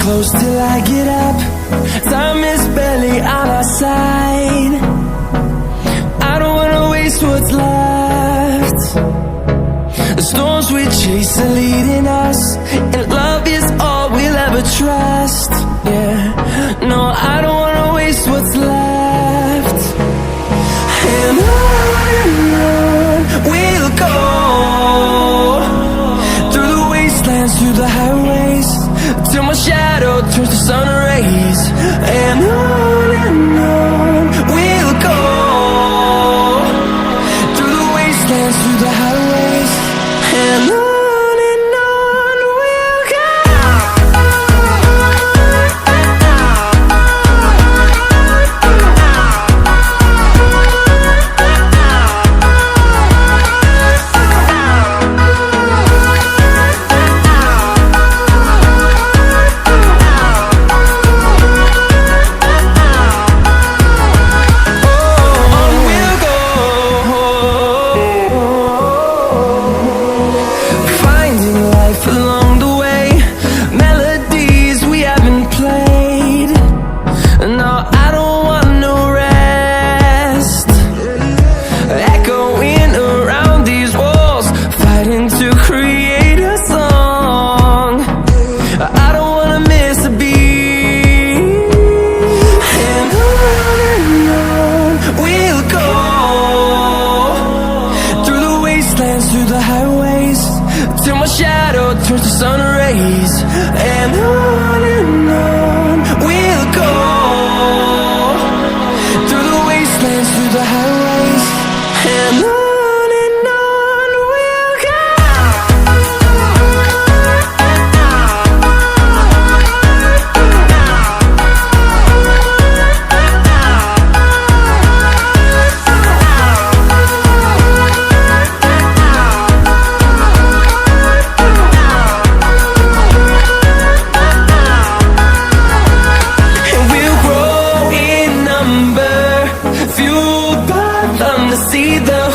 close till I get up. Time is barely on our side. I don't wanna waste what's left. The storms we chase are leading us, and love is all we'll ever trust. Yeah, no, I don't wanna waste what's left. And on we'll go, through the wastelands, through the highways, till my shadow turns to sun rays. And on we'll go, through the wastelands, through the highways, and on we'll go. Through the highways, till my shadow turns to sun rays. And on we'll go, through the wastelands, through the highways, and on we'll go. See the